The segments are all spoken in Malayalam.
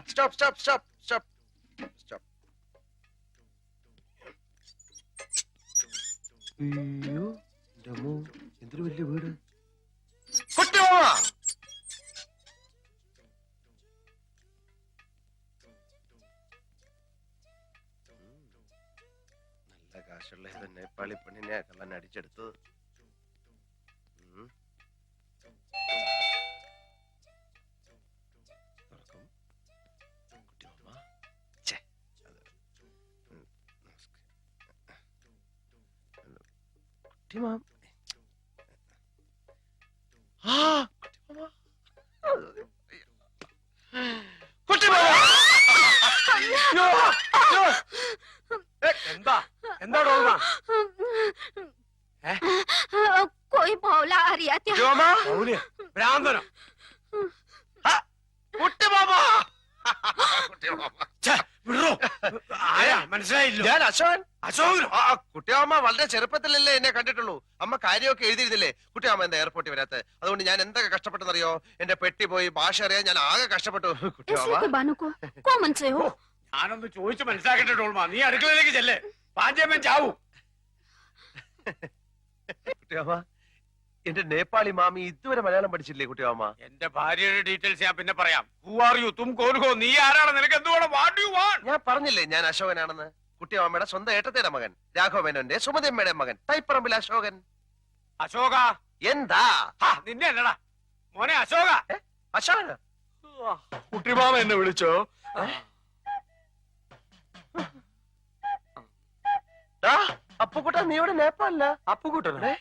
Stop stop stop stop stop. അയ്യോ എന്തൊരു വലിയ വീട്. കുട്ടിമാമ നല്ല കാശുള്ള ഏത് നേപ്പാളി പെണ്ണിനെ കള്ളൻ അടിച്ചെടുത്തത്. കുട്ടിമാം എന്താ എന്താ ഡോൾമ? कोई भौला आ रहा था। ഭ്രാന്തനോ? മനസ്സിലായില്ലോ. ഞാൻ അശോകൻ. അശോകനോ? കുട്ടിയമ്മ വളരെ ചെറുപ്പത്തിലല്ലേ എന്നെ കണ്ടിട്ടുള്ളൂ. അമ്മ കാര്യമൊക്കെ എഴുതിയിരുന്നില്ലേ? കുട്ടിയമ്മ എന്താ എയർപോർട്ടിൽ വരാത്ത? അതുകൊണ്ട് ഞാൻ എന്തൊക്കെ കഷ്ടപ്പെട്ടെന്നറിയോ? എന്റെ പെട്ടി പോയി, ഭാഷ അറിയാൻ ഞാൻ ആകെ കഷ്ടപ്പെട്ടു. കുട്ടിയമ്മ ഞാനൊന്ന് ചോദിച്ചു മനസ്സിലാക്കട്ടെ ഡോൾമ. നീ അടുക്കളയിലേക്ക് ചെല്ലേ, പാഞ്ചേമ്മൻ ചാവൂ. കുട്ടിയമ്മ എന്റെ നേപ്പാളി മാമി ഇതുവരെ മലയാളം പഠിച്ചില്ലേ കുട്ടിയമ്മ? എന്റെ ഭാര്യയുടെ ഡീറ്റെയിൽസ് ഞാൻ പിന്നെ പറയാം. Who are you? തും കോൻ ഹോ? നീ ആരാണ്? നിനക്ക് എന്തുവേണം? What you want? ഞാൻ പറഞ്ഞില്ലേ ഞാൻ അശോകനാണെന്ന്. കുട്ടിയമ്മയുടെ സ്വന്തം ഏട്ടത്തിന്റെ മകൻ, രാഘവമേനോന്റെ സുമതിയമ്മയുടെ മകൻ, തൈപ്പറമ്പിൽ അശോകൻ. അശോക എന്താ? നിന്നെ അല്ലടാ മോനെ, അശോക. അശോകന കുട്ടിമാമ എന്നെ വിളിച്ചോ? അപ്പുക്കുട്ട നീ ഇവിടെ നേപ്പാളില്ല? അപ്പുക്കുട്ടനെ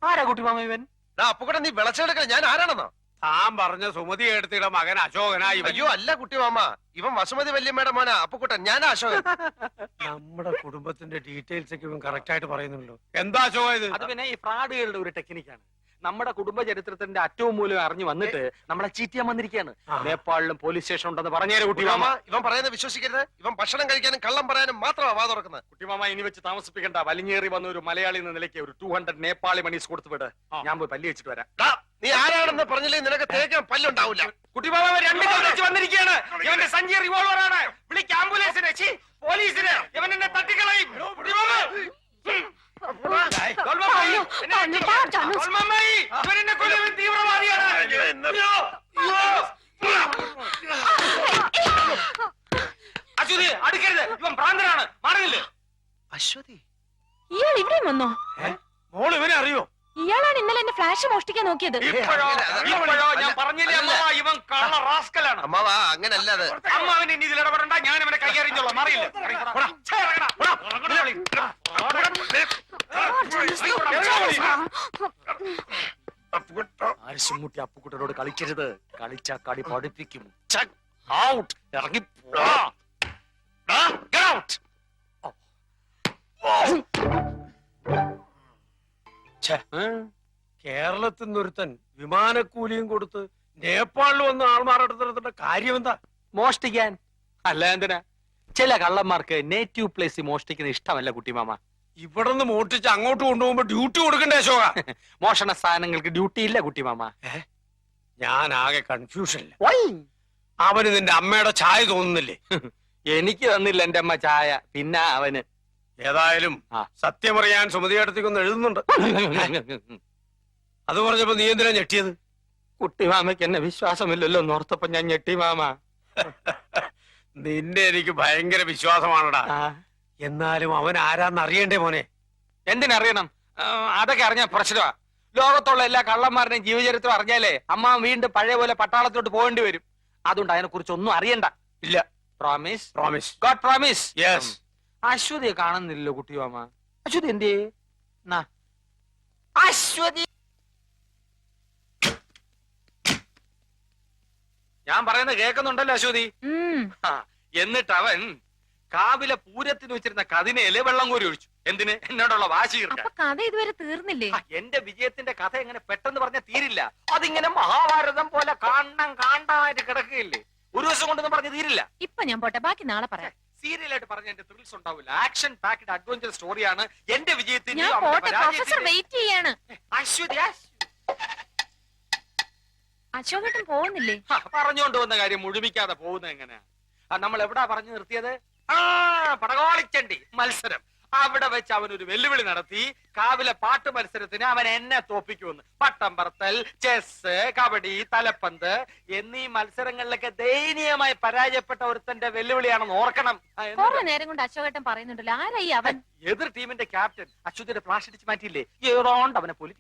ആരാ കുട്ടിമാമ? ഇവൻ അപ്പുക്കുട്ട നീ വിളച്ചെടുക്കല. ഞാൻ ആരാണെന്നോ? താൻ പറഞ്ഞ സുമതി എടുത്തിയുടെ മകൻ അശോകനാ. അയ്യോ അല്ല കുട്ടിമാമ, ഇവൻ വസുമതി വല്യമ്മയുടെ മോനാ അപ്പുക്കുട്ടൻ. ഞാനാ അശോകൻ. നമ്മുടെ കുടുംബത്തിന്റെ ഡീറ്റെയിൽസ് ഒക്കെ ഇവൻ കറക്റ്റ് ആയിട്ട് പറയുന്നുണ്ടല്ലോ. എന്താ അശോക ഇത്? അത് പിന്നെ ഈ ഫ്രോഡുകളുടെ ഒരു ടെക്നിക്കാണ്. നമ്മുടെ കുടുംബ ചരിത്രത്തിന്റെ അറ്റവും മൂലം അറിഞ്ഞു വന്നിട്ട് നമ്മളെ ചീറ്റ് ചെയ്യാൻ വന്നിരിക്കുകയാണ്. നേപ്പാളിലും പോലീസ് സ്റ്റേഷൻ ഉണ്ടെന്ന് പറഞ്ഞേരെ കുട്ടിമാമ. ഇവൻ പറയുന്നത് വിശ്വസിക്കരുത്. ഇവൻ ഭക്ഷണം കഴിക്കാനും കള്ളം പറയാനും മാത്രമാ വാ തുറക്കുന്നത്. കുട്ടിമാമ ഇനി വെച്ച് താമസിപ്പിക്കണ്ട. വലിഞ്ഞേറി വന്ന ഒരു മലയാളി എന്ന നിലയ്ക്ക് ഒരു 200 നേപ്പാളി മണീസ് കൊടുത്തു വിട്. ഞാൻ പോയി പല്ലി വെച്ചിട്ട് വരാം. നീ ആരാണെന്ന് പറഞ്ഞില്ലേ നിനക്ക് തേക്കാൻ പല്ലുണ്ടാവില്ല. കുട്ടിമാമ രണ്ട് വെച്ച് വന്നിരിക്കുകയാണ്. ഇവന്റെ സഞ്ചി റിവോൾവർ ആണ്. വിളിക്ക് ആംബുലൻസിനെ, പോലീസിനെ. ഇവൻ എന്നെ തട്ടിക്കളയും. അശ്വതി അടുക്കരുത്, ഇവൻ ഭ്രാന്തനാണ്. മാറിയില്ലേ? അശ്വതി ഇയാൾ ഇവിടെയും വന്നോ? മോള് ഇവനെ അറിയോ? ഇയാളാണ് ഇന്നലെ എന്നെ ഫ്ലാഷ് മോഷ്ടിക്കാൻ നോക്കിയത്. ഇപ്പോഴോ ഞാൻ പറഞ്ഞില്ലേ അമ്മാവ, ഇവൻ കള്ള റാസ്കലാണ്. അമ്മാവാ അങ്ങനല്ല. അത് അമ്മാവൻ ഇനി ഇതിൽ ഇടപെടണ്ട. ഞാൻ അവനെ കൈകാര്യം മാറിയില്ല. ആരിശുമുട്ടി അപ്പുക്കുട്ടനോട് കളിക്കരുത്. കളിച്ച കളി പഠിപ്പിക്കും. ഇറങ്ങി കേരളത്തിൽ നിന്നൊരുത്തൻ വിമാനക്കൂലിയും കൊടുത്ത് നേപ്പാളിൽ വന്ന് ആൾമാറെടുത്തിടത്തിന്റെ കാര്യം എന്താ? മോഷ്ടിക്കാൻ. അല്ല എന്തിനാ? ചില കള്ളന്മാർക്ക് നേറ്റീവ് പ്ലേസ് മോഷ്ടിക്കുന്ന ഇഷ്ടമല്ല കുട്ടിമാമ. ഇവിടെ നിന്ന് മോഷ്ടിച്ച് അങ്ങോട്ട് കൊണ്ടുപോകുമ്പോ ഡ്യൂട്ടി കൊടുക്കണ്ടേ അശോക? മോഷണ സ്ഥാനങ്ങൾക്ക് ഡ്യൂട്ടി ഇല്ല കുട്ടിമാമ. ഞാൻ ആകെ കൺഫ്യൂഷനില്ല. അവന് നിന്റെ അമ്മയുടെ ചായ തോന്നുന്നില്ലേ? എനിക്ക് തന്നില്ല എന്റെ അമ്മ ചായ. പിന്നെ അവന് ഏതായാലും സത്യമറിയാൻ സുമതിയേട്ടത്തിക്കൊന്ന് എഴുതുന്നുണ്ട്. അത് പറഞ്ഞപ്പോ നീ എന്തിനാ ഞെട്ടിയത്? കുട്ടിമാമയ്ക്ക് എന്നെ വിശ്വാസമില്ലല്ലോ എന്നോർത്തപ്പോ ഞാൻ ഞെട്ടി മാമ. നിന്നെ എനിക്ക് ഭയങ്കര വിശ്വാസമാണടാ. എന്നാലും അവൻ ആരാന്ന് അറിയണ്ടേ മോനെ? എന്തിനറിയണം? അതൊക്കെ അറിഞ്ഞ പ്രശ്നമാ. ലോകത്തുള്ള എല്ലാ കള്ളന്മാരുടെയും ജീവചരിത്രം അറിഞ്ഞാലേ അമ്മ വീണ്ടും പഴയ പോലെ പട്ടാളത്തോട്ട് പോകേണ്ടി വരും. അതുകൊണ്ട് അതിനെ കുറിച്ച് ഒന്നും അറിയണ്ട. ഇല്ല. Promise? Promise. God promise. Yes. അശ്വതിയെ കാണുന്നില്ലല്ലോ കുട്ടിമാമ. അശ്വതി എന്തേ? അശ്വതി ഞാൻ പറയുന്നത് കേൾക്കുന്നുണ്ടല്ലോ അശ്വതി? എന്നിട്ട് അവൻ കാവിലെ പൂരത്തിന് വെച്ചിരുന്ന കതിനയില് വെള്ളം കോരി ഒഴിച്ചു. എന്തിന്? എന്നോടുള്ള വാശി തീർക്കാൻ. കഥ ഇതുവരെ തീർന്നില്ലേ? എന്റെ വിജയത്തിന്റെ കഥ എങ്ങനെ പെട്ടെന്ന് പറഞ്ഞ തീരില്ല. അതിങ്ങനെ മഹാഭാരതം പോലെ കാണ്ടായിട്ട് കിടക്കുകയില്ലേ? ഒരു ദിവസം കൊണ്ടൊന്നും പറഞ്ഞ് തീരില്ല. ഇപ്പൊ ഞാൻ പോട്ടെ, ബാക്കി നാളെ പറയാം. സീരിയലായിട്ട് പറഞ്ഞ എന്റെ ത്രിൽസ് ഉണ്ടാവില്ല. ആക്ഷൻ പാക്ഡ് അഡ്വഞ്ചർ സ്റ്റോറിയാണ് എന്റെ വിജയത്തിന്റെ. ഞാൻ പോട്ടെ, പ്രൊഫസർ വെയിറ്റ് ചെയ്യാണ്. അശ്വതി അശോകേട്ടൻ പോകുന്നില്ലേ? പറഞ്ഞുകൊണ്ട് വന്ന കാര്യം മുഴുമിക്കാതെ പോകുന്നത് എങ്ങനെയാ? നമ്മൾ എവിടാ പറഞ്ഞു നിർത്തിയത്? പടകോളിച്ചണ്ടി മത്സരം. അവിടെ വെച്ച് അവനൊരു വെല്ലുവിളി നടത്തി. കാവിലെ പാട്ട് മത്സരത്തിന് അവൻ എന്നെ തോപ്പിക്കുമെന്ന്. പട്ടം പറത്തൽ, ചെസ്, കബഡി, തലപ്പന്ത് എന്നീ മത്സരങ്ങളിലൊക്കെ ദയനീയമായി പരാജയപ്പെട്ട ഒരുത്തന്റെ വെല്ലുവിളിയാണെന്ന് ഓർക്കണം. കുറെ നേരം കൊണ്ട് അശോകേട്ടൻ പറയുന്നുണ്ടല്ലോ, ആരായി അവൻ? എതിർ ടീമിന്റെ ക്യാപ്റ്റൻ അശ്വതിയുടെ ഫ്ലാഷ് അടിച്ച് മാറ്റിയില്ലേ, ഏറോണ്ട് അവനെ പൊലി.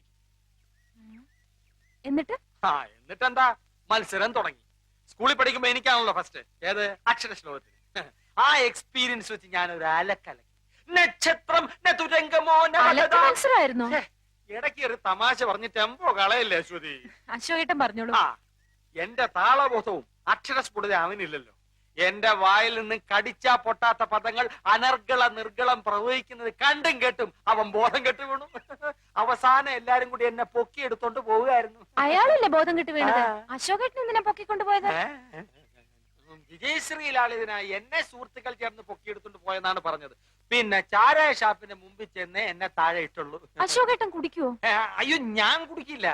എന്നിട്ട് എന്നിട്ടെന്താ, മത്സരം തുടങ്ങി. സ്കൂളിൽ പഠിക്കുമ്പോ എനിക്കാണല്ലോ ഫസ്റ്റ്. ഏത്? അക്ഷര ശ്ലോകത്തിൽ. ആ എക്സ്പീരിയൻസ് വെച്ച് ഞാനൊരു അലക്കലക്കി. നക്ഷത്രം മത്സരമായിരുന്നോ? ഇടയ്ക്ക് ഒരു തമാശ പറഞ്ഞ് ടെമ്പോ കളയല്ലേ അശ്വതി? അശോകേട്ടൻ പറഞ്ഞോളൂ. എന്റെ താളബോധവും അക്ഷരസ്ഫുടത അവനില്ലല്ലോ. എന്റെ വായിൽ നിന്ന് കടിച്ചാ പൊട്ടാത്ത പദങ്ങൾ അനർഗള നിർഗളം പ്രവഹിക്കുന്നത് കണ്ടും കേട്ടും അവൻ ബോധം കെട്ടു വീണു. അവസാനം എല്ലാരും കൂടി എന്നെ പൊക്കിയെടുത്തോണ്ട് പോവുകയായിരുന്നു. അയാളല്ലേ ബോധം കെട്ട് വീണത്? അശോകേട്ടൻ എന്തിനാ പൊക്കിക്കൊണ്ടുപോയത്? വിജയശ്രീലാളിതനായി എന്നെ സുഹൃത്തുക്കൾ ചേർന്ന് പൊക്കിയെടുത്തോണ്ട് പോയെന്നാണ് പറഞ്ഞത്. പിന്നെ ചാരായ ഷാപ്പിന്റെ മുമ്പിൽ ചെന്ന് എന്നെ താഴെ ഇട്ടുള്ളൂ. അശോകേട്ടൻ കുടിക്കുവോ? അയ്യോ, ഞാൻ കുടിക്കില്ല.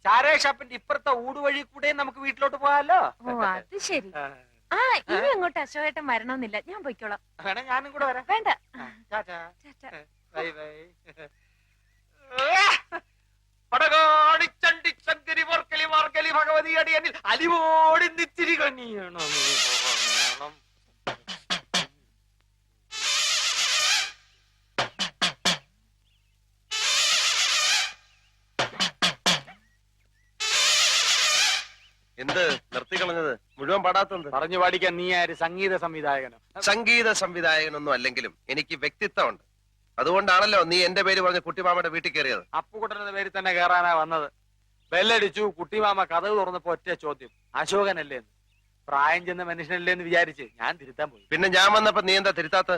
ചാരായ ഷാപ്പിന്റെ ഇപ്പുറത്തെ ഊടുവഴി കൂടെ നമുക്ക് വീട്ടിലോട്ട് പോകാലോ. ഓ, അത് ശരി. ഇനി അങ്ങോട്ട് അശോകേട്ടൻ വരണമെന്നില്ല, ഞാൻ പോയിക്കോളാം. വേണേ ഞാനും കൂടെ വരാം. വേണ്ട. Bye bye. പടകാടിച്ചണ്ടി ശങ്കരി വർക്കലി മാർക്കലി ഭഗവതി അടിയനിൽ അലിവോടി നിത്തിരി കണിയണം. എന്ത് നിർത്തിക്കളഞ്ഞത്? മുഴുവൻ പാടാത്തത്? പറഞ്ഞു പാടിക്കാൻ നീ ആര്? സംഗീത സംവിധായകനോ? സംഗീത സംവിധായകനൊന്നും അല്ലെങ്കിലും എനിക്ക് വ്യക്തിത്വമുണ്ട്. അതുകൊണ്ടാണല്ലോ നീ എന്റെ പേര് പറഞ്ഞ് കുട്ടിമാമയുടെ വീട്ടിൽ കയറിയത്. അപ്പുകുട്ടന്റെ പേരിൽ തന്നെ കയറാനാ വന്നത്. ബെല്ലടിച്ചു. കുട്ടിമാമ കഥവ് തുറന്നപ്പോ ഒറ്റ ചോദ്യം, അശോകനല്ലേ എന്ന്. പ്രായം ചെന്ന മനുഷ്യനല്ലേ എന്ന് വിചാരിച്ച് ഞാൻ തിരുത്താൻ പോയി. പിന്നെ ഞാൻ വന്നപ്പോ നീ എന്താ തിരുത്താത്ത?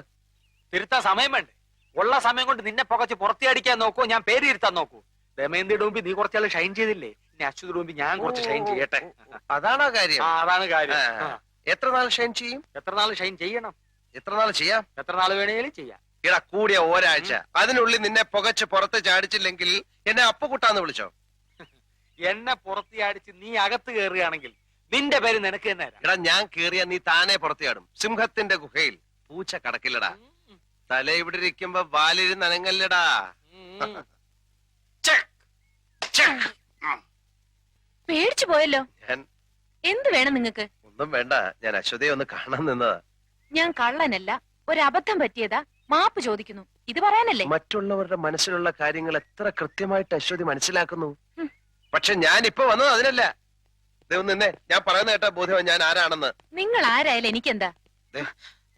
തിരുത്താൻ സമയം വേണ്ടേ? ഉള്ള സമയം കൊണ്ട് നിന്നെ പുകച്ച് പുറത്തിയടിക്കാൻ നോക്കൂ, ഞാൻ പേര് തിരുത്താൻ നോക്കൂ. ദമയന്തിയുടെ മുമ്പിൽ നീ കുറച്ചാൾ ഷൈൻ ചെയ്തില്ലേ, ഇനി അശ്വതിയുടെ മുമ്പിൽ ഞാൻ കുറച്ച് ഷൈൻ ചെയ്യട്ടെ. അതാണോ കാര്യം? അതാണ് കാര്യം. എത്ര നാൾ ഷൈൻ ചെയ്യും? എത്ര നാൾ ഷൈൻ ചെയ്യണം? എത്ര നാൾ ചെയ്യാം? എത്ര നാൾ വേണേലും ചെയ്യാം. ഇടാ, കൂടിയ ഒരാഴ്ച. അതിനുള്ളിൽ നിന്നെ പുകച്ച് പുറത്ത് ചാടിച്ചില്ലെങ്കിൽ എന്നെ അപ്പുകുട്ടാന്ന് വിളിച്ചോ. എന്നെ പുറത്തിയാടിച്ച് നീ അകത്ത് കയറുകയാണെങ്കിൽ നിന്റെ പേര് നിനക്ക് തന്നെ. എടാ, ഞാൻ കേറിയ നീ താനെ പുറത്തിയാടും. സിംഹത്തിന്റെ ഗുഹയിൽ പൂച്ച കടക്കില്ലടാ. തല ഇവിടെ ഇരിക്കുമ്പോ വാലിരുന്ന് അനങ്ങല്ലടാ. പേടിച്ചു പോയല്ലോ. ഞാൻ എന്ത് വേണം നിങ്ങക്ക്? ഒന്നും വേണ്ട, ഞാൻ അശ്വതിയെ ഒന്ന് കാണാൻ നിന്നതാ. ഞാൻ കള്ളനല്ല, ഒരബദ്ധം പറ്റിയതാ, മാപ്പ് ചോദിക്കുന്നു. ഇത് പറയാനല്ലേ? മറ്റുള്ളവരുടെ മനസ്സിലുള്ള കാര്യങ്ങൾ എത്ര കൃത്യമായിട്ട് അശ്വതി മനസ്സിലാക്കുന്നു. പക്ഷെ ഞാൻ ഇപ്പൊ വന്നത് അതിനല്ല. നിന്നെ ഞാൻ പറയുന്ന കേട്ടാ ബോധ്യം ഞാൻ ആരാണെന്ന്. നിങ്ങൾ ആരായാലും എനിക്കെന്താ?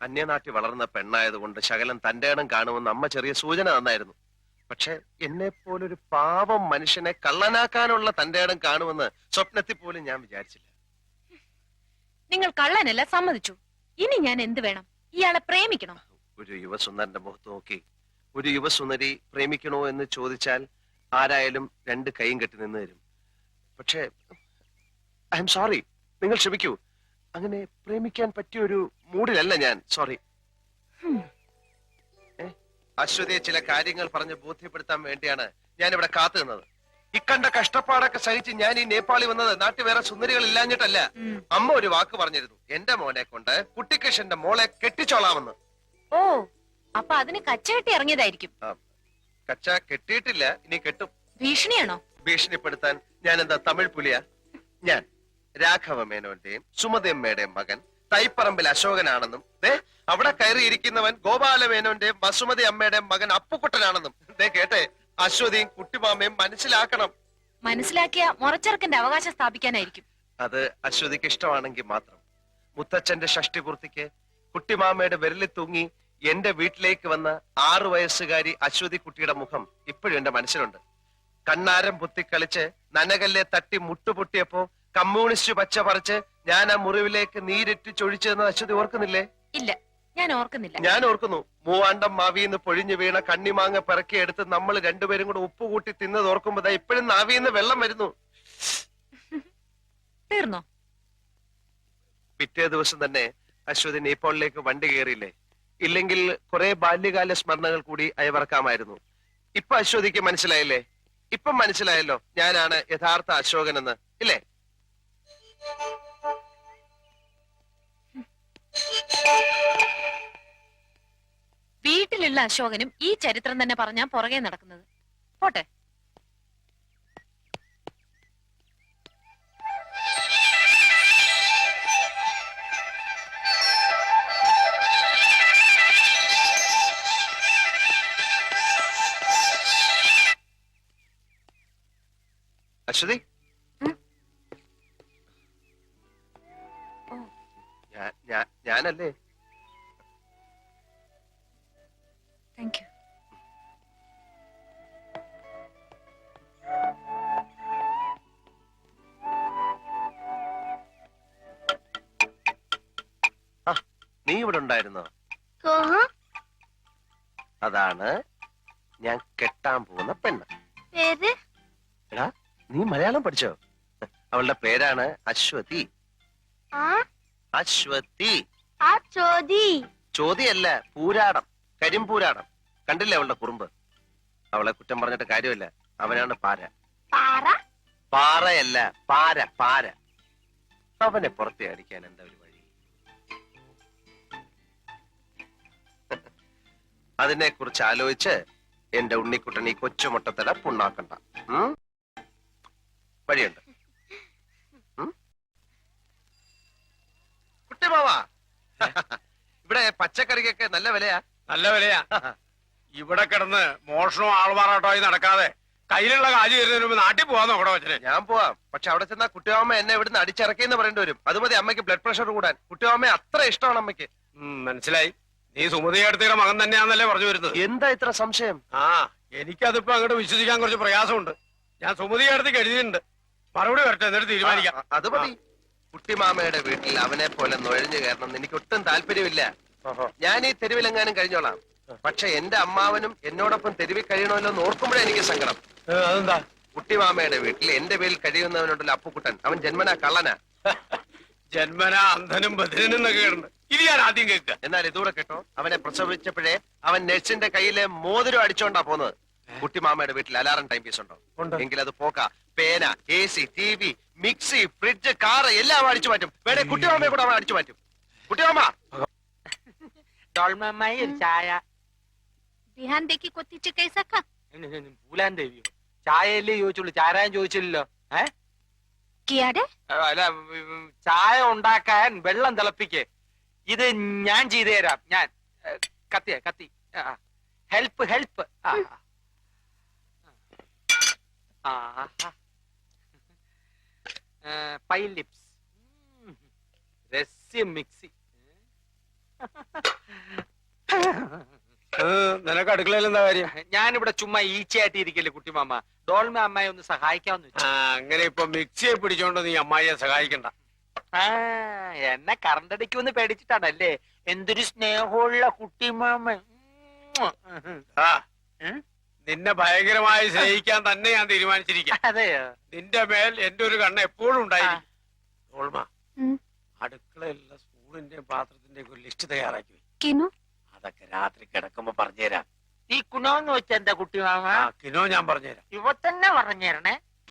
അന്യനാട്ടിൽ വളർന്ന പെണ്ണായതുകൊണ്ട് ശകലം തന്റെ ഇടം കാണുമെന്ന് അമ്മ ചെറിയ സൂചന തന്നായിരുന്നു. പക്ഷെ എന്നെ പോലൊരു പാവം മനുഷ്യനെ കള്ളനാക്കാനുള്ള തന്റെ ഇടം കാണുമെന്ന് സ്വപ്നത്തിൽ പോലും ഞാൻ വിചാരിച്ചില്ല. നിങ്ങൾ കള്ളനല്ല, സമ്മതിച്ചു. ഇനി ഞാൻ എന്ത് വേണം? ഇയാളെ പ്രേമിക്കണോ? ഒരു യുവസുന്ദരന്റെ മുഖത്ത് നോക്കി ഒരു യുവസുന്ദരി പ്രേമിക്കണോ എന്ന് ചോദിച്ചാൽ ആരായാലും രണ്ട് കൈയും കെട്ടി നിന്ന് തരും. പക്ഷേ ഐ എം സോറി, നിങ്ങൾ ക്ഷമിക്കൂ. അങ്ങനെ പ്രേമിക്കാൻ പറ്റിയ ഒരു മൂഡിലല്ല ഞാൻ. സോറി. അശ്വതിയെ ചില കാര്യങ്ങൾ പറഞ്ഞ് ബോധ്യപ്പെടുത്താൻ വേണ്ടിയാണ് ഞാൻ ഇവിടെ കാത്തു നിന്നത്. ഇക്കണ്ട കഷ്ടപ്പാടൊക്കെ സഹിച്ച് ഞാൻ ഈ നേപ്പാളി വന്നത് നാട്ടിൽ വേറെ സുന്ദരികൾ ഇല്ലാഞ്ഞിട്ടല്ല. അമ്മ ഒരു വാക്ക് പറഞ്ഞിരുന്നു, എന്റെ മോനെ കൊണ്ട് കുട്ടിക്കൃഷ്ണന്റെ മോളെ കെട്ടിച്ചോളാമെന്ന്. ഓ, അപ്പൊ അതിന് കച്ചകെട്ടി ഇറങ്ങിയതായിരിക്കും. കച്ച കെട്ടിയിട്ടില്ല, ഇനി കെട്ടും. ഭീഷണിയാണോ? ഭീഷണിപ്പെടുത്താൻ ഞാൻ എന്താ തമിഴ് പുലിയാ? ഞാൻ രാഘവ മേനോന്റെയും സുമതിയമ്മയുടെയും മകൻ തൈപ്പറമ്പിൽ അശോകനാണെന്നും അവിടെ കയറിയിരിക്കുന്നവൻ ഗോപാല മേനോന്റെയും വസുമതി അമ്മയുടെയും മകൻ അപ്പുക്കുട്ടനാണെന്നും കേട്ടെ അശ്വതിയും കുട്ടിമാമയും മനസ്സിലാക്കണം. മനസ്സിലാക്കിയ മുറച്ചെറുക്കന്റെ അവകാശം സ്ഥാപിക്കാനായിരിക്കും. അത് അശ്വതിക്ക് ഇഷ്ടമാണെങ്കിൽ മാത്രം. മുത്തച്ഛന്റെ ഷഷ്ടിപൂർത്തിക്ക് കുട്ടിമാമയുടെ വിരലിൽ തൂങ്ങി എന്റെ വീട്ടിലേക്ക് വന്ന 6 വയസ്സുകാരി അശ്വതി കുട്ടിയുടെ മുഖം ഇപ്പോഴും എന്റെ മനസ്സിലുണ്ട്. കണ്ണാരം പൊത്തിക്കളിച്ച് നനകല്ലെ തട്ടി മുട്ടുപൊട്ടിയപ്പോ കമ്മ്യൂണിസ്റ്റ് പച്ച പറിച്ച് ഞാൻ ആ മുറിവിലേക്ക് നീരിട്ട് ചൊഴിച്ചെന്ന് അശ്വതി ഓർക്കുന്നില്ലേ? ഇല്ല, ഞാൻ ഓർക്കുന്നില്ല. ഞാൻ ഓർക്കുന്നു. മൂവാണ്ടം മാവിന്ന് പൊഴിഞ്ഞു വീണ കണ്ണിമാങ്ങ പിറക്കിയെടുത്ത് നമ്മൾ രണ്ടുപേരും കൂടെ ഉപ്പ് കൂട്ടി തിന്നത് ഓർക്കുമ്പോ ഇപ്പോഴും നാവിന്ന് വെള്ളം വരുന്നു. തീർന്നോ? പിറ്റേ ദിവസം തന്നെ അശ്വതി നേപ്പാളിലേക്ക് വണ്ടി കയറിയില്ലേ? ഇല്ലെങ്കിൽ കുറെ ബാല്യകാല സ്മരണകൾ കൂടി അയവറക്കാമായിരുന്നു. ഇപ്പൊ അശ്വതിക്ക് മനസ്സിലായില്ലേ? ഇപ്പം മനസ്സിലായല്ലോ ഞാനാണ് യഥാർത്ഥ അശോകനെന്ന്, ഇല്ലേ? വീട്ടിലുള്ള അശോകനും ഈ ചരിത്രം തന്നെ പറഞ്ഞാ പുറകെ നടക്കുന്നത്. പോട്ടെ. അശ്വതി, ഉം? ഓ. ഞാനല്ലേ? Thank you. നീ ഇവിടെ ഉണ്ടായിരുന്നോ? അതാണ് ഞാൻ കെട്ടാൻ പോകുന്ന പെണ്ണ്. പേര് എടാ, നീ മലയാളം പഠിച്ചോ? അവളുടെ പേരാണ് അശ്വതി. ആ അശ്വതി. ആ ചോദി ചോദ്യല്ല, പൂരാടം, കരിമ്പൂരാടം. കണ്ടില്ലേ അവളുടെ കുറുമ്പ്? അവളെ കുറ്റം പറഞ്ഞിട്ട് കാര്യമില്ല. അവനാണ് പാര. പാറ പാറയല്ല, പാര, പാര. അവനെ പുറത്തെ അടിക്കാൻ എന്താ ഒരു വഴി? അതിനെ കുറിച്ച് ആലോചിച്ച് എന്റെ ഉണ്ണിക്കുട്ടൻ ഈ കൊച്ചുമുട്ടത്തല പുണ്ണാക്കണ്ട. വഴിയുണ്ട്. കുട്ടിമാവാ, ഇവിടെ പച്ചക്കറിക്കൊക്കെ നല്ല വിലയാ. നല്ല വിലയാ. ഇവിടെ കിടന്ന് മോഷണവും ആൾമാറാട്ടമായി നടക്കാതെ കയ്യിലുള്ള കാശ് തരുന്നതിന് മുമ്പ് നാട്ടിൽ പോവാൻ നോക്കണോ അച്ഛനെ? ഞാൻ പോവാം. പക്ഷെ അവിടെ ചെന്നാ കുട്ടിമാമ എന്നെ ഇവിടുന്ന് അടിച്ചിറക്കിയെന്ന് പറയേണ്ടി വരും. അത് മതി അമ്മയ്ക്ക് ബ്ലഡ് പ്രഷർ കൂടാൻ. കുട്ടിമാമയെ അത്ര ഇഷ്ടമാണ് അമ്മയ്ക്ക്. മനസ്സിലായി. നീ സുമതി അടുത്തയുടെ മകൻ തന്നെയാന്നല്ലേ പറഞ്ഞു വരുന്നത്? എന്താ ഇത്ര സംശയം? ആ, എനിക്കതിപ്പോ അങ്ങോട്ട് വിശ്വസിക്കാൻ കുറച്ച് പ്രയാസമുണ്ട്. ഞാൻ സുമതി അടുത്തേക്ക് എഴുതിയിട്ടുണ്ട്. മറുപടി വരട്ടെ, എന്നിട്ട് തീരുമാനിക്കാം. അത് മതി. കുട്ടിമാമയുടെ വീട്ടിൽ അവനെ പോലെ നുഴഞ്ഞു കയറണം എനിക്ക് ഒട്ടും താല്പര്യമില്ല. ഞാൻ ഈ തെരുവിലെങ്ങാനും കഴിഞ്ഞോളാം. പക്ഷെ എന്റെ അമ്മാവനും എന്നോടൊപ്പം തെരുവിൽ കഴിയണമല്ലോ എന്ന് ഓർക്കുമ്പോഴേ എനിക്ക് സങ്കടം. അതെന്താ? കുട്ടിമാമയുടെ വീട്ടിൽ എന്റെ പേരിൽ കഴിയുന്നവനുണ്ടല്ലോ അപ്പുക്കുട്ടൻ, അവൻ ജന്മനാ കള്ളനാ. ജന്മനാ അന്ധനും ബധിരനും എന്നൊക്കെ കേട്ടുണ്ട്. ഇത് ഞാൻ ആദ്യം കേൾക്കുക. എന്നാൽ ഇതൂടെ കേട്ടോ, അവനെ പ്രസവിച്ചപ്പോഴേ അവൻ നഴ്സിന്റെ കയ്യിലെ മോതിരം അടിച്ചോണ്ടാ പോന്നത്. കുട്ടിമാമയുടെ വീട്ടിൽ അലാറം ടൈം പീസ് ഉണ്ടോ? എങ്കിൽ അത് പോക്ക. പേന, AC, TV, mixie, fridge, car എല്ലാം അടിച്ചു മാറ്റും. വേണേ കുട്ടിമാമയെ കൂടെ അവൻ അടിച്ചു മാറ്റും. കുട്ടിമാമ, ഡോൾമമ്മായി ഒരു ചായ. ധ്യാൻ ദേക്കി കൊത്തിച്ച് കൈസക്ക പൂലാൻ ദേവിയോ? ചായയല്ലേ ചോദിച്ചുള്ളൂ, ചാരായം ചോദിച്ചില്ലല്ലോ. കിയാടെ അല്ല, ചായ ഉണ്ടാക്കാൻ വെള്ളം തിളപ്പിക്കേ. ഇത് ഞാൻ ചെയ്തു തരാം. ഞാൻ കത്തി ഹെൽപ്പ് ഹെൽപ്പ്. പൈ ലിപ്സ്, രസ്യം മിക്സി. നിനക്ക് അടുക്കളയിൽ എന്താ കാര്യം? ഞാനിവിടെ ചുമ്മാ ഈച്ചയായിട്ട് ഇരിക്കല്ലേ കുട്ടിമാമ. ഡോൾമ അമ്മായി ഒന്ന് സഹായിക്കാമെന്ന് വെച്ചു. അങ്ങനെ ഇപ്പൊ മിക്സിയെ പിടിച്ചോണ്ട് നീ അമ്മായിയെ സഹായിക്കണ്ട. എന്നെ കറണ്ടടിക്കുമെന്ന് പേടിച്ചിട്ടാണല്ലേ? എന്തൊരു സ്നേഹമുള്ള കുട്ടിമാമ. നിന്നെ ഭയങ്കരമായി സ്നേഹിക്കാൻ തന്നെ ഞാൻ തീരുമാനിച്ചിരിക്കാം. അതെയോ? നിന്റെ മേൽ എന്റെ ഒരു കണ്ണ് എപ്പോഴും ഉണ്ടായിരിക്കും. ഓൾമ, അടുക്കളയിലുള്ള സ്പൂണിന്റെയും പാത്രത്തിന്റെയും ഒരു ലിസ്റ്റ് തയ്യാറാക്കി കിനു അതൊക്കെ രാത്രി കിടക്കുമ്പോ പറഞ്ഞുതരാം. ഈ കുണോന്ന് വെച്ച എന്താ കുട്ടിമാമ? കിനോ ഞാൻ പറഞ്ഞുതരാം. ഇവ തന്നെ പറഞ്ഞേരണേ.